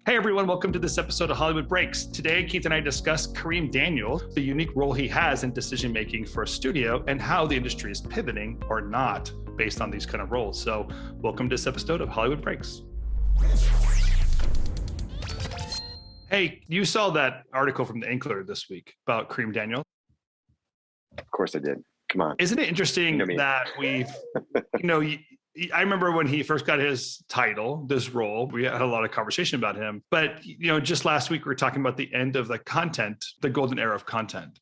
Hey everyone, welcome to this episode of Hollywood Breaks. Today, Keith and I discuss Kareem Daniel, the unique role he has in decision making for a studio, and how the industry is pivoting or not based on these kind of roles. So, welcome to this episode of Hollywood Breaks. Hey, you saw that article from the Inkler this week about Kareem Daniel? Of course I did. Come on. Isn't it interesting that we've, I remember when he first got his title, this role, we had a lot of conversation about him. But, just last week, we were talking about the end of the content, the golden era of content.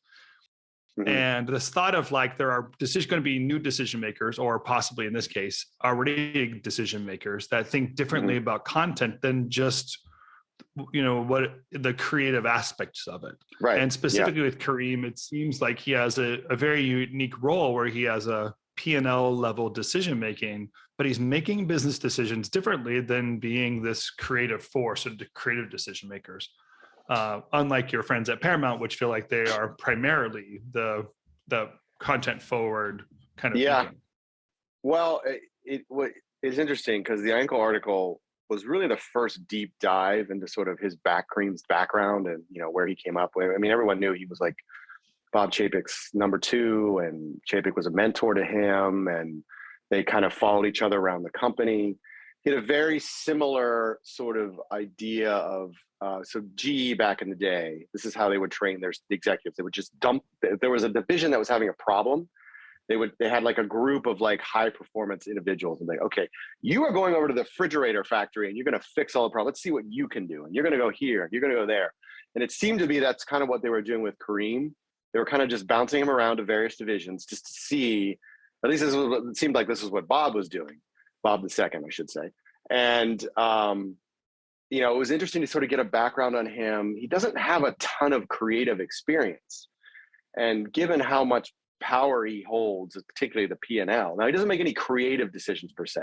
Mm-hmm. And this thought of there are going to be new decision makers, or possibly in this case, already decision makers that think differently about content than just, what the creative aspects of it. Right. And specifically with Kareem, it seems like he has a very unique role where he has a P&L level decision making, but he's making business decisions differently than being this creative force and creative decision makers. Unlike your friends at Paramount, which feel like they are primarily the content forward kind of thinking. Well, it's interesting because the Ankle article was really the first deep dive into sort of his Kareem's background and where he came up with. I mean, everyone knew he was like Bob Chapek's number two, and Chapek was a mentor to him, and they kind of followed each other around the company. He had a very similar sort of idea of, so GE back in the day, this is how they would train the executives. They would just dump, if there was a division that was having a problem, they had like a group of like high performance individuals and okay, you are going over to the refrigerator factory and you're going to fix all the problems. Let's see what you can do. And you're going to go here, you're going to go there. And it seemed to be that's kind of what they were doing with Kareem. They were kind of just bouncing him around to various divisions just to see, at least it seemed like this is what Bob was doing. Bob II, I should say. And, it was interesting to sort of get a background on him. He doesn't have a ton of creative experience. And given how much power he holds, particularly the P&L. Now, he doesn't make any creative decisions per se,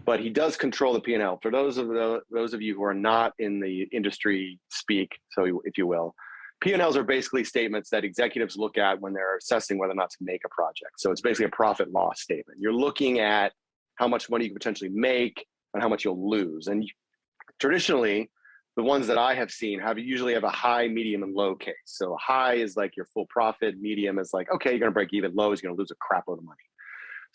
but he does control the P&L. For those of you who are not in the industry speak, so if you will, P&Ls are basically statements that executives look at when they're assessing whether or not to make a project. So it's basically a profit loss statement. You're looking at how much money you can potentially make and how much you'll lose. And traditionally, the ones that I have seen usually have a high, medium, and low case. So high is like your full profit. Medium is like, okay, you're going to break even. Low is going to lose a crap load of money.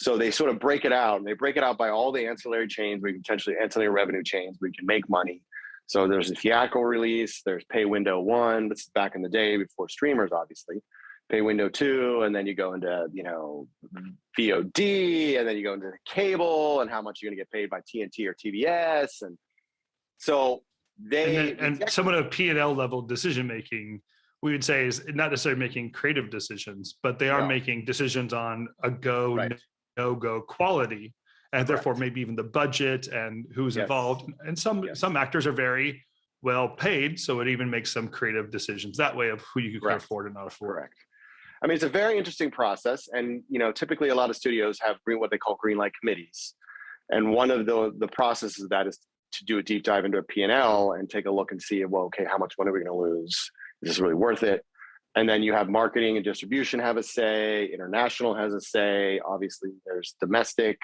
So they sort of break it out, and they break it out by all the ancillary chains where you can potentially ancillary revenue chains where you can make money. So there's a theatrical release, there's pay window 1. This is back in the day before streamers, obviously. Pay window 2, and then you go into, VOD, and then you go into cable and how much you're going to get paid by TNT or TBS. And so and some of the P&L level decision making, we would say, is not necessarily making creative decisions, but they are making decisions on a go, no go quality, and therefore maybe even the budget and who's involved. And some actors are very well paid, so it even makes some creative decisions that way of who you can afford and not afford. Correct. I mean, it's a very interesting process, and typically a lot of studios have what they call green light committees, and one of the processes of that is to do a deep dive into a P&L and take a look and see, well, okay, how much money are we going to lose? Is this really worth it? And then you have marketing and distribution have a say, international has a say, obviously there's domestic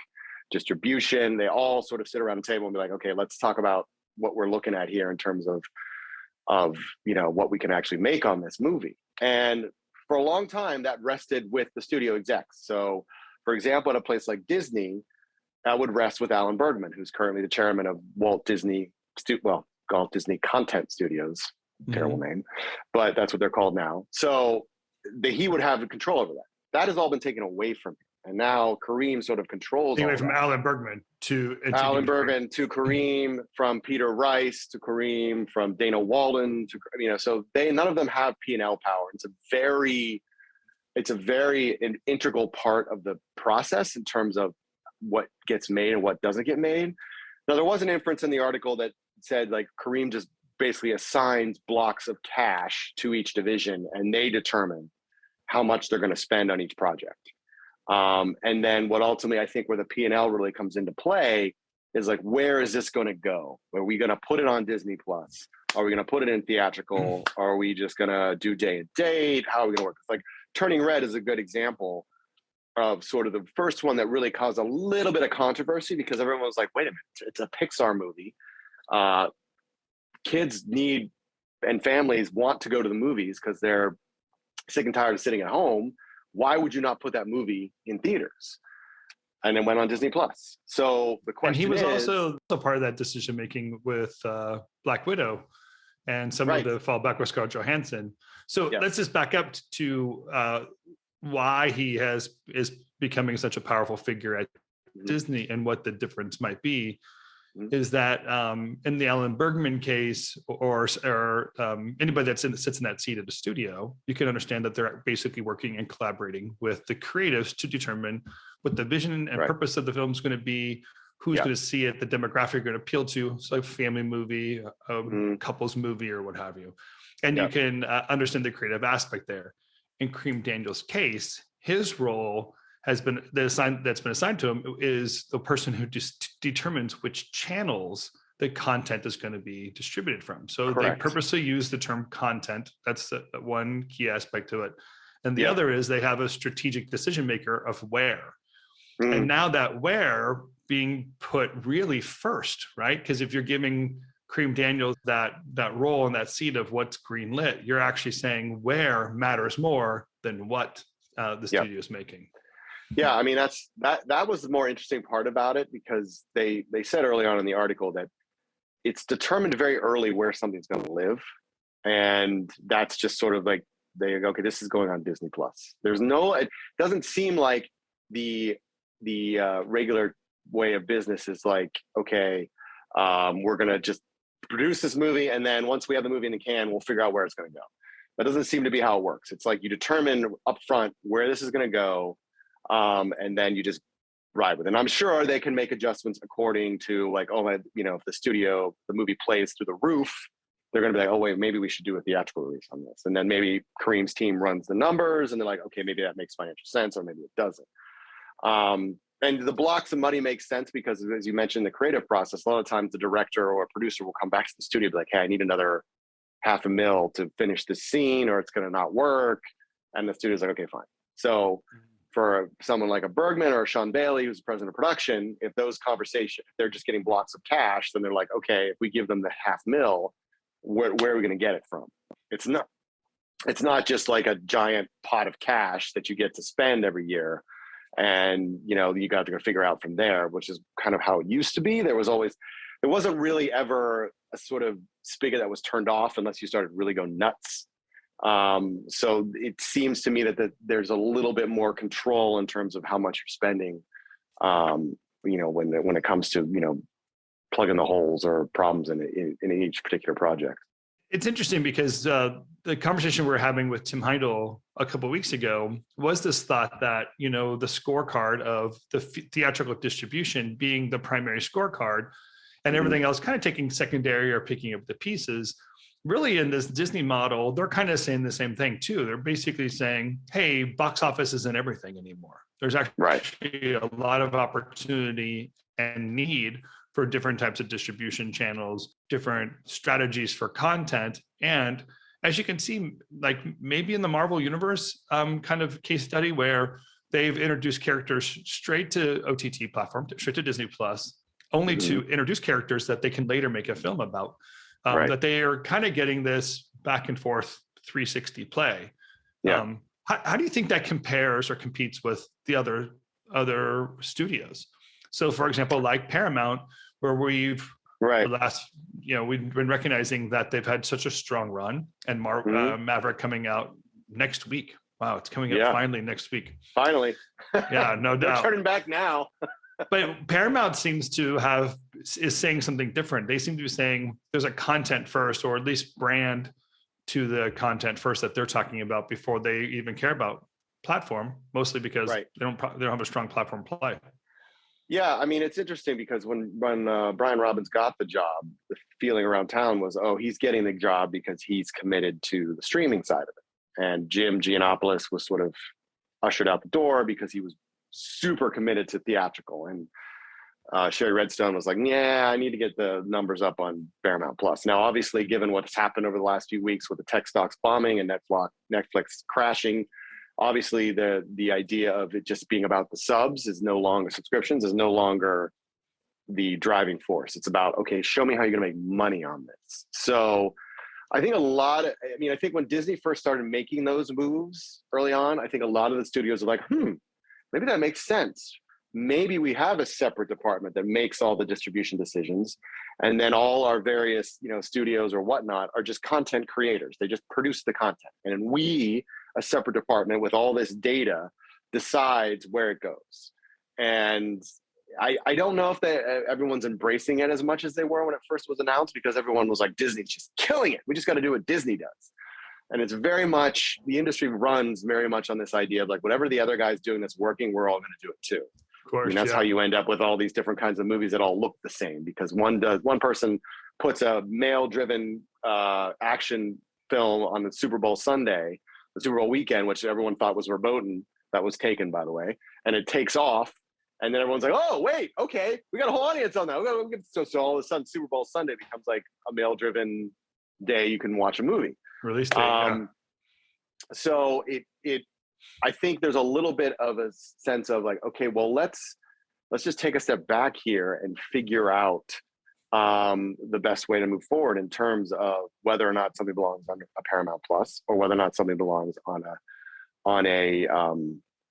distribution. They all sort of sit around the table and be like, okay, let's talk about what we're looking at here in terms of what we can actually make on this movie. And for a long time, that rested with the studio execs. So, for example, at a place like Disney, that would rest with Alan Bergman, who's currently the chairman of Walt Disney Content Studios. Terrible name, but that's what they're called now. So he would have control over that. That has all been taken away from him. And now Kareem sort of controls anyway, from Alan Bergman to Kareem, from Peter Rice to Kareem, from Dana Walden to, so none of them have P&L power. It's a very integral part of the process in terms of what gets made and what doesn't get made. Now, there was an inference in the article that said like Kareem just basically assigns blocks of cash to each division and they determine how much they're going to spend on each project. And then what ultimately I think where the P&L really comes into play is like, where is this going to go? Are we going to put it on Disney Plus? Are we going to put it in theatrical? Are we just going to do day and date? How are we going to work? It's like Turning Red is a good example of sort of the first one that really caused a little bit of controversy because everyone was like, wait a minute, it's a Pixar movie. kids need and families want to go to the movies because they're sick and tired of sitting at home. Why would you not put that movie in theaters? And then went on Disney Plus. So the question and he was is, also a part of that decision making with Black Widow and some of the fallback with Scarlett Johansson. So let's just back up to why he is becoming such a powerful figure at Disney and what the difference might be. Is that in the Alan Bergman case, or anybody that sits in that seat at the studio, you can understand that they're basically working and collaborating with the creatives to determine what the vision and purpose of the film is going to be, who's going to see it, the demographic going to appeal to. So like family movie, couples movie, or what have you. And you can understand the creative aspect there. In Kareem Daniel's case, his role has been that's been assigned to him is the person who just determines which channels the content is going to be distributed from. So they purposely use the term content. That's the one key aspect to it. And the other is they have a strategic decision maker of where. And now that where being put really first, right? Because if you're giving Kareem Daniel that role and that seat of what's green lit, you're actually saying where matters more than what the studio is making. Yeah, I mean that was the more interesting part about it, because they said early on in the article that it's determined very early where something's going to live, and that's just sort of like they go, okay, this is going on Disney Plus. It doesn't seem like the regular way of business is like, okay, we're going to just produce this movie, and then once we have the movie in the can, we'll figure out where it's going to go. That doesn't seem to be how it works. It's like you determine upfront where this is going to go. And then you just ride with it. And I'm sure they can make adjustments according to like, if the movie plays through the roof, they're going to be like, oh wait, maybe we should do a theatrical release on this. And then maybe Kareem's team runs the numbers and they're like, okay, maybe that makes financial sense, or maybe it doesn't. And the blocks of money make sense because, as you mentioned, the creative process, a lot of times the director or producer will come back to the studio and be like, hey, I need another $500,000 to finish this scene, or it's going to not work. And the studio's like, okay, fine. So for someone like a Bergman or a Sean Bailey, who's the president of production, if those conversations, they're just getting blocks of cash, then they're like, okay, if we give them the $500,000, where are we going to get it from? It's not just like a giant pot of cash that you get to spend every year. And, you got to go figure out from there, which is kind of how it used to be. There wasn't really ever a sort of spigot that was turned off unless you started really go nuts. So it seems to me that there's a little bit more control in terms of how much you're spending, when it comes to, plugging the holes or problems in each particular project. It's interesting because the conversation we were having with Tim Heindel a couple of weeks ago was this thought that, the scorecard of the theatrical distribution being the primary scorecard and everything else kind of taking secondary or picking up the pieces. Really, in this Disney model, they're kind of saying the same thing too. They're basically saying, hey, box office isn't everything anymore. There's actually a lot of opportunity and need for different types of distribution channels, different strategies for content. And as you can see, like maybe in the Marvel universe kind of case study where they've introduced characters straight to OTT platform, straight to Disney Plus, only to introduce characters that they can later make a film about. That they are kind of getting this back and forth 360 play. How do you think that compares or competes with the other studios? So, for example, like Paramount, where we've we've been recognizing that they've had such a strong run, and Maverick coming out next week. Wow, it's coming out finally next week. Finally, yeah, no doubt. They're turning back now. But Paramount seems to is saying something different. They seem to be saying there's a content first, or at least brand to the content first that they're talking about before they even care about platform, mostly because they don't have a strong platform play. Yeah, I mean, it's interesting because when Brian Robbins got the job, the feeling around town was, oh, he's getting the job because he's committed to the streaming side of it. And Jim Giannopoulos was sort of ushered out the door because he was super committed to theatrical. And Sherry Redstone was like, yeah, I need to get the numbers up on Paramount Plus. Now, obviously, given what's happened over the last few weeks with the tech stocks bombing and Netflix crashing, obviously the idea of it just being about the subs is no longer subscriptions, is no longer the driving force. It's about, okay, show me how you're going to make money on this. So I think I think when Disney first started making those moves early on, I think a lot of the studios are like, maybe that makes sense. Maybe we have a separate department that makes all the distribution decisions. And then all our various, studios or whatnot are just content creators. They just produce the content. And then we, a separate department with all this data, decides where it goes. And I don't know if everyone's embracing it as much as they were when it first was announced, because everyone was like, Disney's just killing it. We just got to do what Disney does. And it's very much, the industry runs very much on this idea of like, whatever the other guy's doing that's working, we're all going to do it too. Of course, that's how you end up with all these different kinds of movies that all look the same, because one person puts a male-driven action film on the Super Bowl Sunday, the Super Bowl weekend, which everyone thought was verboten. That was taken, by the way, and it takes off, and then everyone's like, "Oh, wait, okay, we got a whole audience on that." So all of a sudden, Super Bowl Sunday becomes like a male-driven day you can watch a movie. Release date. So I think there's a little bit of a sense of like, okay, well, let's just take a step back here and figure out the best way to move forward in terms of whether or not something belongs on a Paramount Plus or whether or not something belongs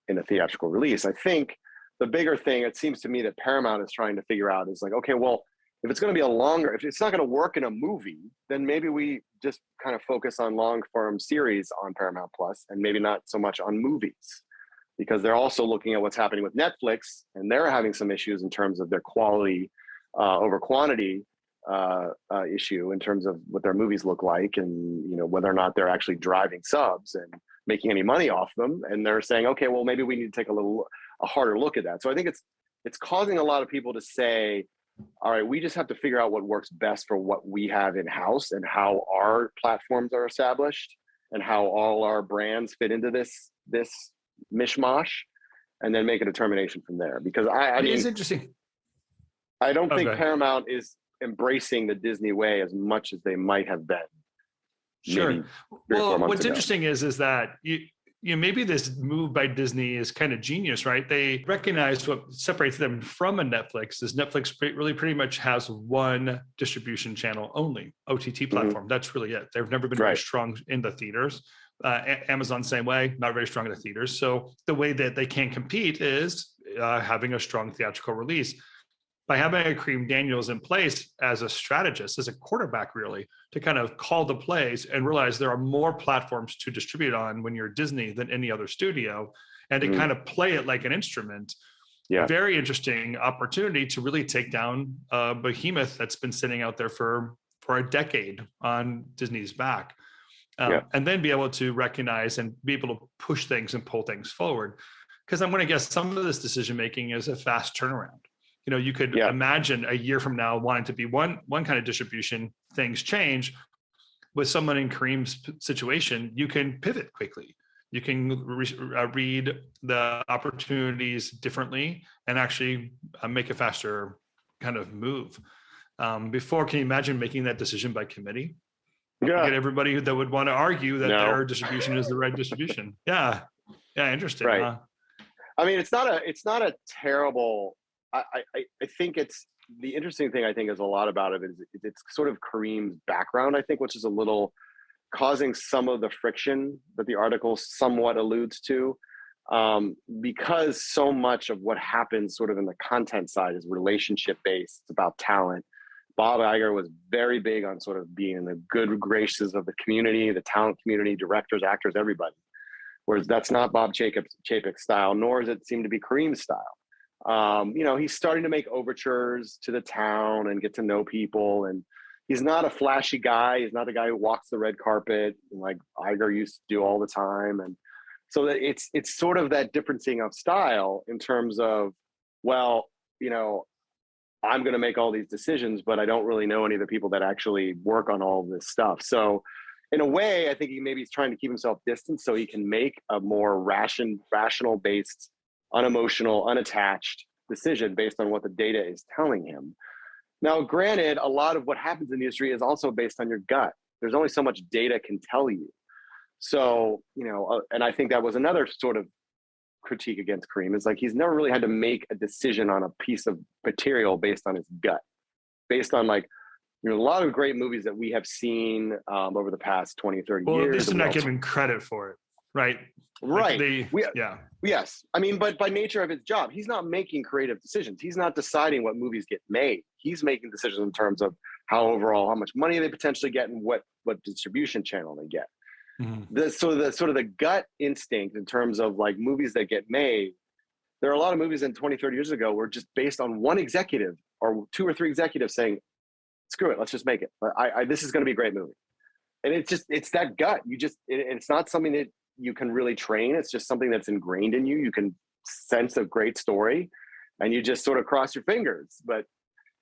in a theatrical release. I think the bigger thing, it seems to me, that Paramount is trying to figure out is like, okay, well, if it's going to be if it's not going to work in a movie, then maybe we just kind of focus on long form series on Paramount Plus and maybe not so much on movies, because they're also looking at what's happening with Netflix, and they're having some issues in terms of their quality over quantity issue in terms of what their movies look like, and whether or not they're actually driving subs and making any money off them. And they're saying, okay, well, maybe we need to take a harder look at that. So I think it's causing a lot of people to say, all right, we just have to figure out what works best for what we have in house and how our platforms are established and how all our brands fit into this mishmash, and then make a determination from there. Because I mean, it's interesting. I don't think Paramount is embracing the Disney way as much as they might have been. Sure. Well, what's interesting is that maybe this move by Disney is kind of genius, right? They recognize what separates them from a Netflix is Netflix really pretty much has one distribution channel only, OTT platform. That's really it. They've never been very strong in the theaters. Amazon, same way, not very strong in the theaters. So the way that they can compete is having a strong theatrical release. By having a Kareem Daniels in place as a strategist, as a quarterback, really, to kind of call the plays and realize there are more platforms to distribute on when you're Disney than any other studio, and to kind of play it like an instrument. Yeah. Very interesting opportunity to really take down a behemoth that's been sitting out there for a decade on Disney's back. And then be able to recognize and be able to push things and pull things forward. Because I'm going to guess some of this decision-making is a fast turnaround. You could imagine a year from now wanting to be one kind of distribution, things change. With someone in Kareem's situation, you can pivot quickly. You can read the opportunities differently and actually make a faster kind of move. Before, can you imagine making that decision by committee? Yeah. Get everybody that would want to argue that their distribution is the right distribution. Yeah. Interesting. Right. Huh? I mean, it's not a terrible. I think it's the interesting thing. I think is a lot about it is it's sort of Kareem's background. I think, which is a little causing some of the friction that the article somewhat alludes to, because so much of what happens sort of in the content side is relationship based. It's about talent. Bob Iger was very big on sort of being in the good graces of the community, the talent community, directors, actors, everybody. Whereas that's not Bob Chapek's style, nor does it seem to be Kareem's style. He's starting to make overtures to the town and get to know people. And he's not a flashy guy. He's not the guy who walks the red carpet like Iger used to do all the time. And so that it's sort of that differencing of style in terms of, well, I'm going to make all these decisions, but I don't really know any of the people that actually work on all of this stuff. So in a way, I think he's trying to keep himself distant so he can make a more rational based, unemotional, unattached decision based on what the data is telling him. Now, granted, a lot of what happens in the industry is also based on your gut. There's only so much data can tell you. So, and I think that was another sort of critique against Kareem is like he's never really had to make a decision on a piece of material based on his gut, based on like, you know, a lot of great movies that we have seen over the past 20, 30 Well, years. at least they're not given credit for it, right? Right. Yeah. Yes. I mean, but by nature of his job, he's not making creative decisions. He's not deciding what movies get made. He's making decisions in terms of how much money they potentially get and what distribution channel they get. Mm-hmm. The sort of the gut instinct in terms of like movies that get made. There are a lot of movies in 20, 30 years ago were just based on one executive or two or three executives saying, screw it, let's just make it. This is going to be a great movie. And it's that gut. It's not something that you can really train. It's just something that's ingrained in you. You can sense a great story and you just sort of cross your fingers. But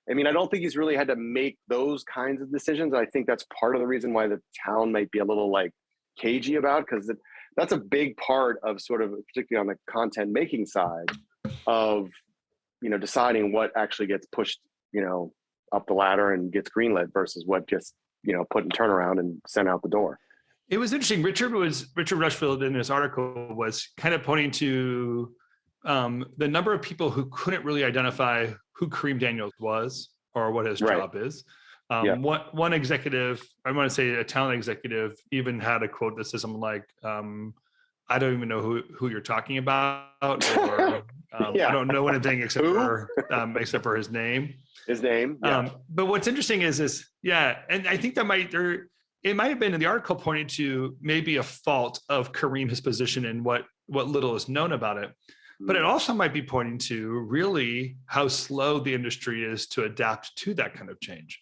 I mean, I don't think he's really had to make those kinds of decisions. I think that's part of the reason why the town might be a little like cagey about, because that's a big part of sort of, particularly on the content making side of, you know, deciding what actually gets pushed, you know, up the ladder and gets greenlit versus what gets, you know, put in turnaround and sent out the door. It was interesting. Richard Rushfield in his article was kind of pointing to the number of people who couldn't really identify who Kareem Daniel was or what his job is. One executive, I want to say a talent executive, even had a quote that says something like, I don't even know who you're talking about, or I don't know anything except for his name. His name. Yeah. But what's interesting is and I think it might have been in the article pointing to maybe a fault of Kareem, his position and what little is known about it. But it also might be pointing to really how slow the industry is to adapt to that kind of change.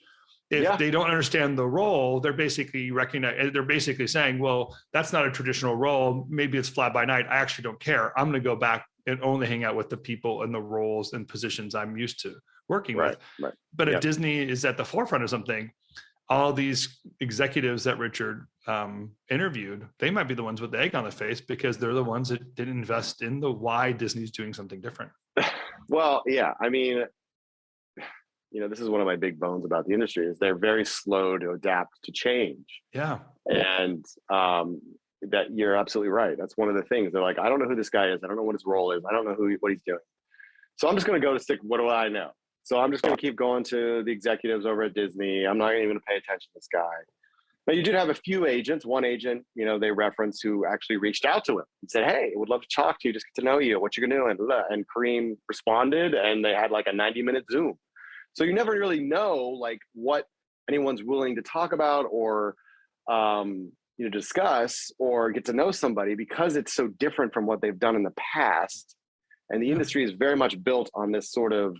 If they don't understand the role, they're basically saying, well, that's not a traditional role. Maybe it's fly by night. I actually don't care. I'm going to go back and only hang out with the people and the roles and positions I'm used to working with. Right. But if Disney is at the forefront of something, all these executives that Richard interviewed, they might be the ones with the egg on the face because they're the ones that didn't invest in the why Disney's doing something different. Well, yeah. I mean, you know, this is one of my big bones about the industry is they're very slow to adapt to change. Yeah. And that you're absolutely right. That's one of the things. They're like, I don't know who this guy is. I don't know what his role is. I don't know what he's doing. So I'm just going to go to stick. What do I know? So I'm just going to keep going to the executives over at Disney. I'm not even going to pay attention to this guy. But you did have a few agents. One agent, you know, they referenced who actually reached out to him and said, hey, would love to talk to you, just get to know you, what you're going to do. And Kareem responded, and they had like a 90-minute Zoom. So you never really know like what anyone's willing to talk about or, you know, discuss or get to know somebody because it's so different from what they've done in the past. And the industry is very much built on this sort of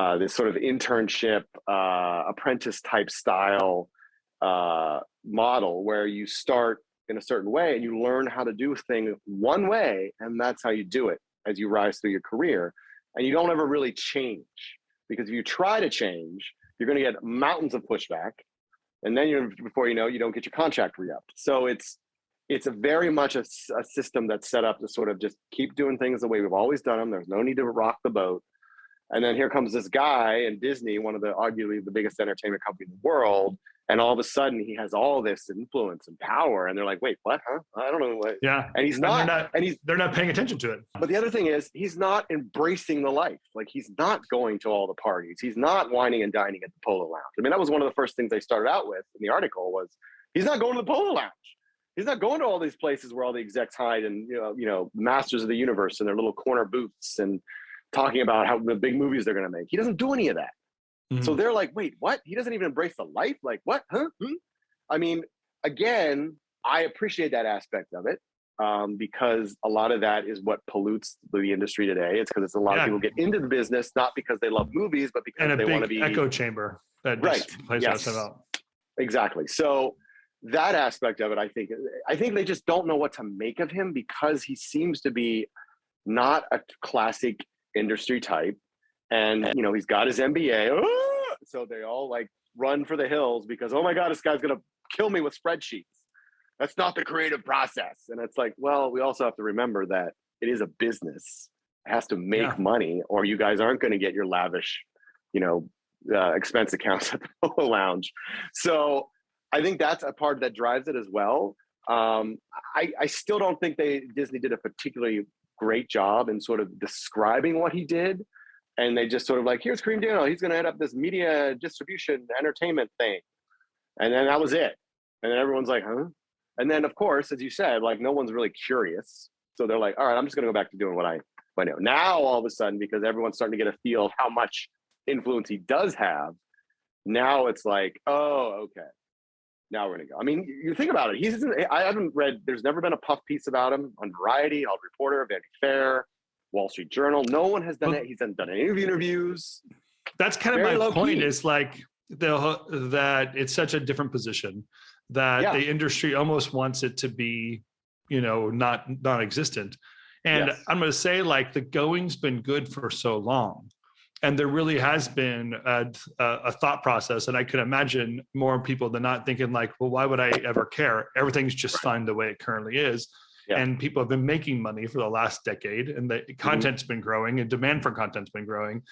internship, apprentice type style model where you start in a certain way and you learn how to do a thing one way, and that's how you do it as you rise through your career. And you don't ever really change, because if you try to change, you're going to get mountains of pushback, and then before you know, you don't get your contract re-upped. So it's a very much a system that's set up to sort of just keep doing things the way we've always done them. There's no need to rock the boat. And then here comes this guy in Disney, one of the arguably the biggest entertainment company in the world. And all of a sudden he has all this influence and power. And they're like, wait, what? Huh? I don't know what. Yeah. And he's not. They're not paying attention to it. But the other thing is he's not embracing the life. Like he's not going to all the parties. He's not wining and dining at the Polo Lounge. I mean, that was one of the first things they started out with in the article was he's not going to the Polo Lounge. He's not going to all these places where all the execs hide and, you know, masters of the universe in their little corner booths and talking about how the big movies they're going to make. He doesn't do any of that. Mm-hmm. So they're like, wait, what? He doesn't even embrace the life? Like, what? Huh? I mean, again, I appreciate that aspect of it because a lot of that is what pollutes the industry today. It's because it's a lot of people get into the business, not because they love movies, but because they want to be echo chamber. That plays out. Exactly. So that aspect of it, I think they just don't know what to make of him because he seems to be not a classic industry type. And, you know, he's got his MBA. So they all like run for the hills because, oh my God, this guy's going to kill me with spreadsheets. That's not the creative process. And it's like, well, we also have to remember that it is a business. It has to make money or you guys aren't going to get your lavish, you know, expense accounts at the Polo Lounge. So I think that's a part that drives it as well. I still don't think Disney did a particularly great job in sort of describing what he did. And they just sort of like, here's Kareem Daniel. He's going to head up this media distribution entertainment thing. And then that was it. And then everyone's like, huh? And then, of course, as you said, like no one's really curious. So they're like, all right, I'm just going to go back to doing what I know. Now, all of a sudden, because everyone's starting to get a feel of how much influence he does have, now it's like, oh, okay. Now we're going to go. I mean, you think about it. I haven't read, there's never been a puff piece about him on Variety, Hollywood Reporter, Vanity Fair, Wall Street Journal. No one has done it. He hasn't done any interviews. That's kind of my point. Is like that it's such a different position that the industry almost wants it to be, not non-existent. And I'm going to say, like, the going's been good for so long, and there really has been a thought process. And I could imagine more people than not thinking like, well, why would I ever care? Everything's just fine the way it currently is. Yeah. And people have been making money for the last decade, and the content's been growing, and demand for content's been growing.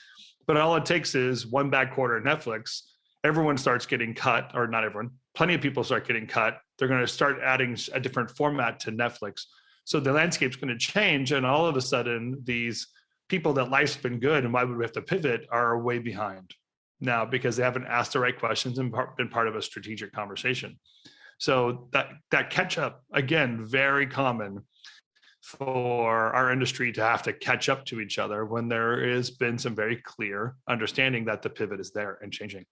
But all it takes is one bad quarter at Netflix. Everyone starts getting cut, or not everyone, plenty of people start getting cut. They're going to start adding a different format to Netflix. So the landscape's going to change. And all of a sudden, these people that life's been good and why would we have to pivot are way behind now because they haven't asked the right questions and been part of a strategic conversation. So that catch up, again, very common for our industry to have to catch up to each other when there has been some very clear understanding that the pivot is there and changing.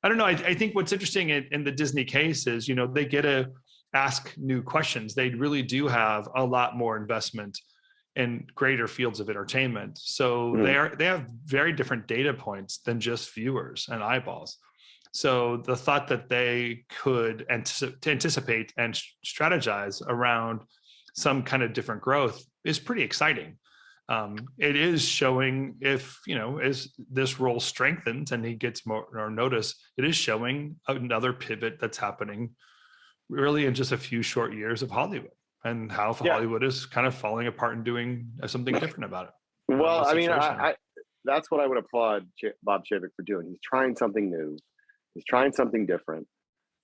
I don't know. I think what's interesting in the Disney case is, they get to ask new questions. They really do have a lot more investment in greater fields of entertainment. So they have very different data points than just viewers and eyeballs. So the thought that they could anticipate and strategize around some kind of different growth is pretty exciting. It is showing if, as this role strengthens and he gets more notice, it is showing another pivot that's happening really in just a few short years of Hollywood and how Hollywood is kind of falling apart and doing something different about it. Well, I mean, I that's what I would applaud Bob Chapek for doing. He's trying something new. He's trying something different.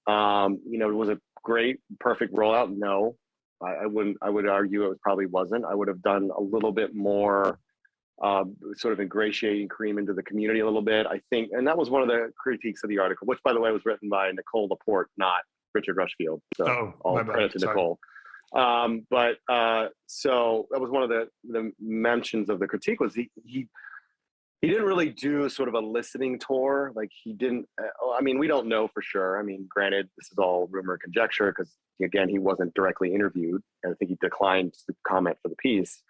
It was a great, perfect rollout. No, I would argue it probably wasn't. I would have done a little bit more sort of ingratiating Kareem into the community a little bit, I think. And that was one of the critiques of the article, which, by the way, was written by Nicole Laporte, not Richard Rushfield. So all credit to Nicole. So that was one of the mentions of the critique was he didn't really do sort of a listening tour. Like he didn't, I mean, we don't know for sure. I mean, granted, this is all rumor and conjecture because, again, he wasn't directly interviewed. And I think he declined to comment for the piece.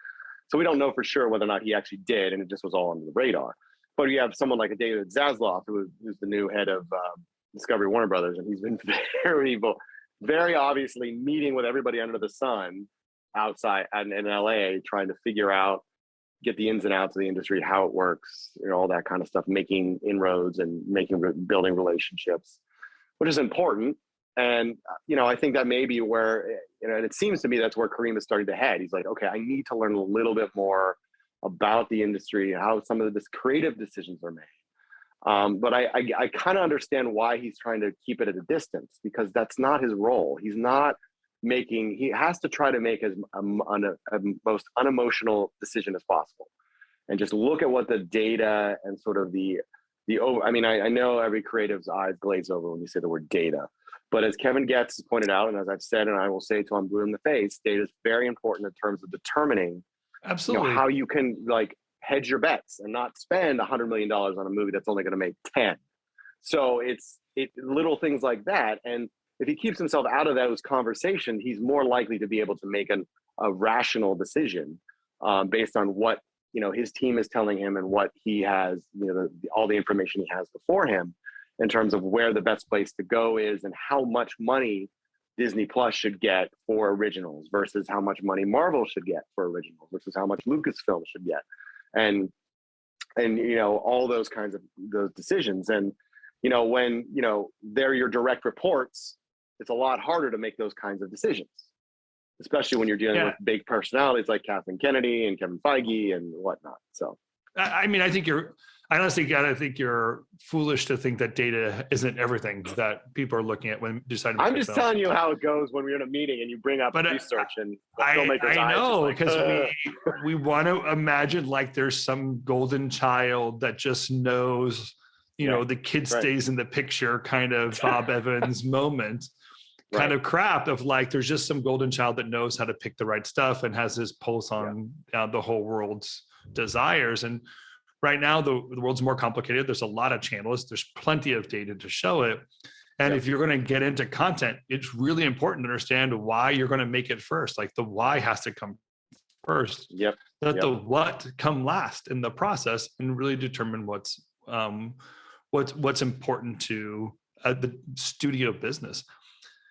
So we don't know for sure whether or not he actually did, and it just was all under the radar. But you have someone like a David Zaslav, who's the new head of Discovery Warner Brothers, and he's been very obviously meeting with everybody under the sun outside in LA, trying to figure out, get the ins and outs of the industry, how it works, all that kind of stuff, making inroads and building relationships, which is important. And, I think that may be where, and it seems to me that's where Kareem is starting to head. He's like, okay, I need to learn a little bit more about the industry, how some of these creative decisions are made. But I kind of understand why he's trying to keep it at a distance, because that's not his role. He's not he has to try to make as a most unemotional decision as possible, and just look at what the data and sort of I know every creative's eyes glaze over when you say the word data, but as Kevin Getz has pointed out, and as I've said, and I will say till I'm blue in the face, data is very important in terms of determining absolutely how you can hedge your bets and not spend $100 million on a movie that's only going to make 10. So it's little things like that. And if he keeps himself out of those conversations, he's more likely to be able to make a rational decision based on what his team is telling him and what he has, all the information he has before him in terms of where the best place to go is and how much money Disney Plus should get for originals versus how much money Marvel should get for originals versus how much Lucasfilm should get, and all those kinds of those decisions. And when they're your direct reports, it's a lot harder to make those kinds of decisions, especially when you're dealing with big personalities like Kathleen Kennedy and Kevin Feige and whatnot. So, I mean, I think I honestly gotta think you're foolish to think that data isn't everything that people are looking at when deciding to make I'm a just film. telling you how it goes when we're in a meeting and you bring up But research and the I filmmaker's eyes just know, like, because "Ugh." we want to imagine like there's some golden child that just knows, you know, the kid right. stays in the picture kind of Bob Evans moment kind Right. of crap of like there's just some golden child that knows how to pick the right stuff and has his pulse on the whole world's desires. And right now the world's more complicated. There's a lot of channels. There's plenty of data to show it. And if you're going to get into content, it's really important to understand why you're going to make it first. Like the why has to come first. Let the what come last in the process, and really determine what's important to the studio business.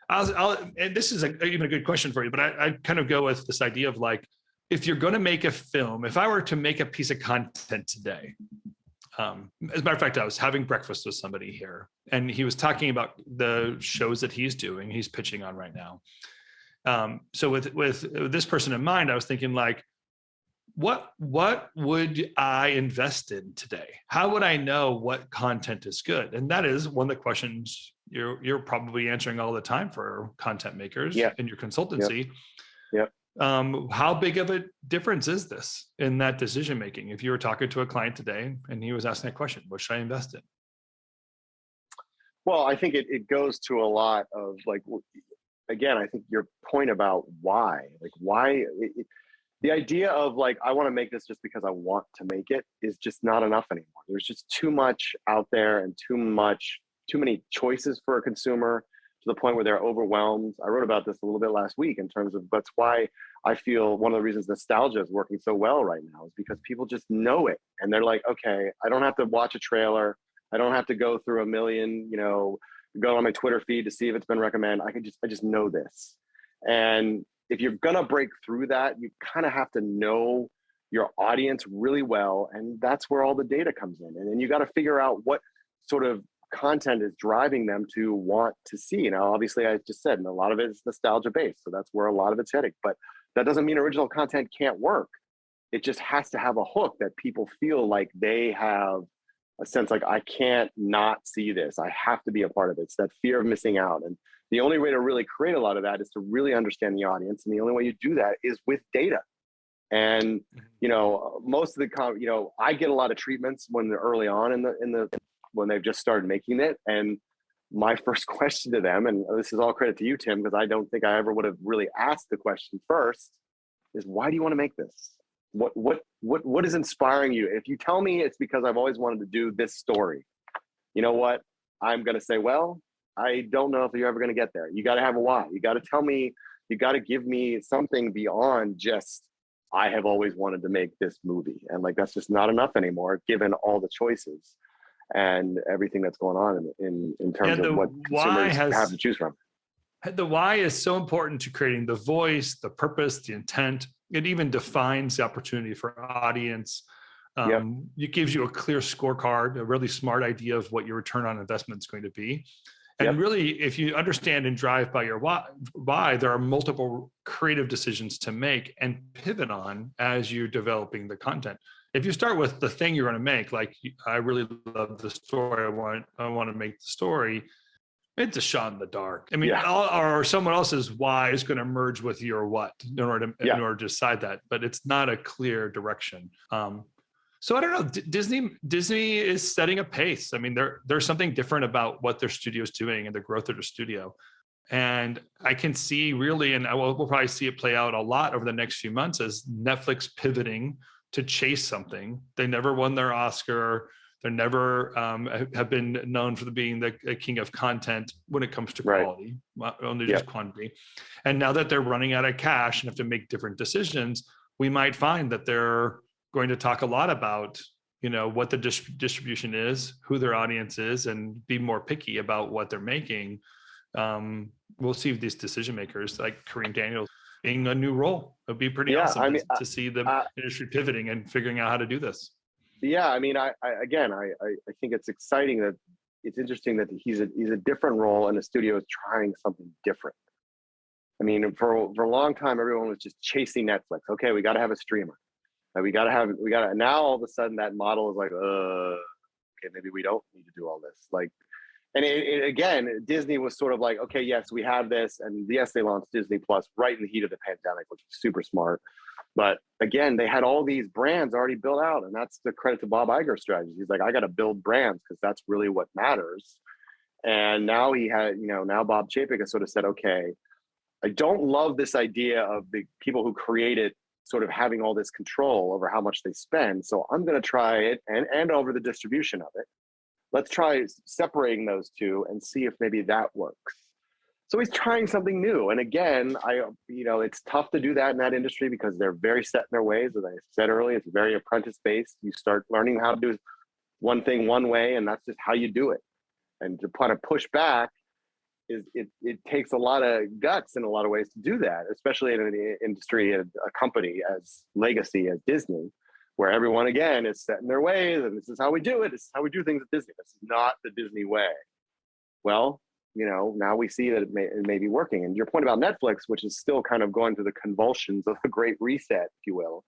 And this is even a good question for you, but I kind of go with this idea of like, if you're going to make a film, if I were to make a piece of content today, as a matter of fact, I was having breakfast with somebody here, and he was talking about the shows that he's doing, he's pitching on right now. So with this person in mind, I was thinking like, what would I invest in today? How would I know what content is good? And that is one of the questions you're probably answering all the time for content makers in your consultancy. How big of a difference is this in that decision making? If you were talking to a client today and he was asking that question, what should I invest in? Well, I think it goes to a lot of like, again, I think your point about why, like the idea of like, I want to make this just because I want to make it is just not enough anymore. There's just too much out there and too many choices for a consumer to the point where they're overwhelmed. I wrote about this a little bit last week in terms of that's why I feel one of the reasons nostalgia is working so well right now is because people just know it. And they're like, okay, I don't have to watch a trailer. I don't have to go through a million, go on my Twitter feed to see if it's been recommended. I just know this. And if you're going to break through that, you kind of have to know your audience really well. And that's where all the data comes in. And then you got to figure out what sort of content is driving them to want to see. Now, obviously, I just said, and a lot of it is nostalgia based. So that's where a lot of it's heading. But that doesn't mean original content can't work. It just has to have a hook that people feel like they have a sense like, I can't not see this. I have to be a part of it. It's that fear of missing out. And the only way to really create a lot of that is to really understand the audience. And the only way you do that is with data. And, most of the, I get a lot of treatments when they're early on when they've just started making it. And my first question to them, and this is all credit to you, Tim, because I don't think I ever would have really asked the question first, is why do you want to make this? What is inspiring you? If you tell me it's because I've always wanted to do this story, you know what? I'm going to say, well, I don't know if you're ever going to get there. You got to have a why. You got to tell me, you got to give me something beyond just, I have always wanted to make this movie. And like, that's just not enough anymore, given all the choices and everything that's going on in terms of what consumers have to choose from. The why is so important to creating the voice, the purpose, the intent. It even defines the opportunity for audience. It gives you a clear scorecard, a really smart idea of what your return on investment is going to be. And really, if you understand and drive by your why, there are multiple creative decisions to make and pivot on as you're developing the content. If you start with the thing you're going to make, like I really love the story, I want to make the story, it's a shot in the dark. I mean, or someone else's why is going to merge with your what in order to decide that, but it's not a clear direction. So I don't know. Disney is setting a pace. I mean, there's something different about what their studio is doing and the growth of their studio. And I can see really, and we'll probably see it play out a lot over the next few months as Netflix pivoting to chase something. They never won their Oscar. They never have been known for being the king of content when it comes to quality, only just quantity. And now that they're running out of cash and have to make different decisions, we might find that they're going to talk a lot about, what the distribution is, who their audience is, and be more picky about what they're making. We'll see these decision makers like Kareem Daniel being a new role. It'd be pretty awesome to see the industry pivoting and figuring out how to do this. Yeah, I mean, I think it's exciting that it's interesting that he's a different role and the studio is trying something different. I mean, for a long time, everyone was just chasing Netflix. Okay, we got to have a streamer. Like we gotta now all of a sudden that model is like, okay, maybe we don't need to do all this. Like, and again, Disney was sort of like, okay, yes, we have this, and yes, they launched Disney Plus right in the heat of the pandemic, which was super smart. But again, they had all these brands already built out, and that's the credit to Bob Iger's strategy. He's like, I got to build brands because that's really what matters. And now now Bob Chapek has sort of said, okay, I don't love this idea of the people who create it sort of having all this control over how much they spend. So I'm going to try it and over the distribution of it. Let's try separating those two and see if maybe that works. So he's trying something new. And again, it's tough to do that in that industry because they're very set in their ways. As I said earlier, it's very apprentice-based. You start learning how to do one thing one way, and that's just how you do it. And to kind of push back, it takes a lot of guts in a lot of ways to do that, especially in an industry, a company as legacy as Disney, where everyone again is set in their ways, and this is how we do it. This is how we do things at Disney. This is not the Disney way. Well, now we see that it may be working. And your point about Netflix, which is still kind of going through the convulsions of the Great Reset, if you will,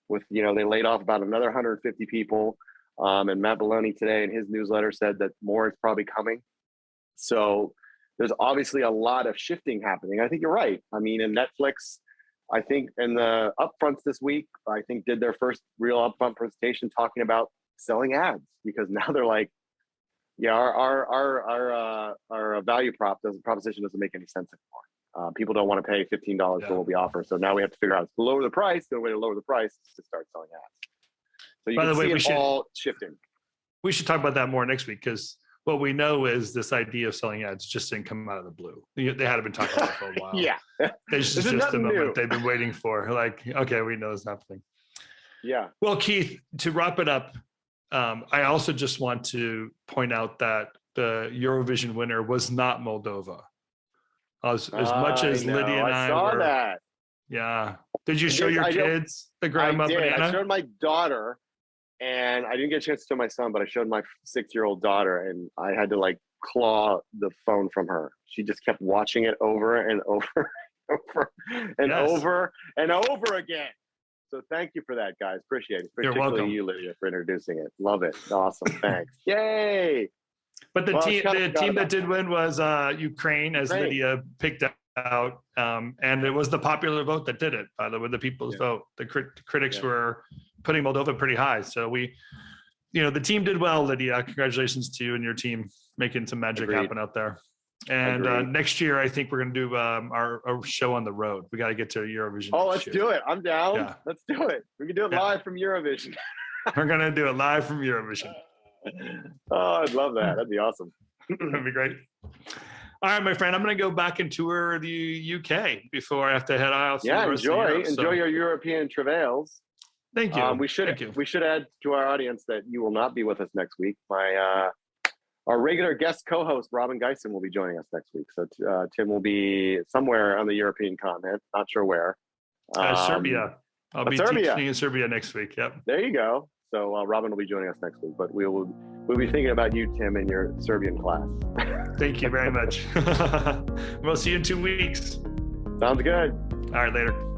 with they laid off about another 150 people, and Matt Belloni today in his newsletter said that more is probably coming. So there's obviously a lot of shifting happening. I think you're right. I mean, in Netflix, I think in the upfronts this week, I think did their first real upfront presentation talking about selling ads, because now they're like, yeah, our value proposition doesn't make any sense anymore. People don't want to pay $15 for what we offer. So now we have to figure out to lower the price. The way to lower the price is to start selling ads. So you can see it all shifting. We should talk about that more next week, because what we know is this idea of selling ads just didn't come out of the blue. They had been talking about it for a while. Yeah. This is just the moment they've been waiting for. Like, okay, we know it's happening. Yeah. Well, Keith, to wrap it up, I also just want to point out that the Eurovision winner was not Moldova. As much as Lydia and I saw were, that. Yeah. Did you show your kids the grandma banana? I showed my daughter, and I didn't get a chance to show my son, but I showed my 6-year-old daughter, and I had to claw the phone from her. She just kept watching it over and over and over and over again. So thank you for that, guys. Appreciate it. Particularly you, Lydia, for introducing it. Love it. Awesome. Thanks. Yay. But the team that did win was Ukraine, as Lydia picked out. And it was the popular vote that did it, by the way, the people's vote. The critics were putting Moldova pretty high. So the team did well, Lydia. Congratulations to you and your team making some magic happen out there. And next year, I think we're going to do our show on the road. We got to get to Eurovision. Oh, let's do it. I'm down. Yeah. Let's do it. We can do it live from Eurovision. We're going to do it live from Eurovision. Oh, I'd love that. That'd be awesome. That'd be great. All right, my friend, I'm going to go back and tour the UK before I have to head out. Yeah, enjoy your European travails. Thank you. We should add to our audience that you will not be with us next week. Our regular guest co-host, Robin Geisen, will be joining us next week. So Tim will be somewhere on the European continent, not sure where. Serbia. I'll be teaching in Serbia next week. Yep. There you go. So Robin will be joining us next week, but we'll be thinking about you, Tim, in your Serbian class. Thank you very much. We'll see you in 2 weeks. Sounds good. All right, later.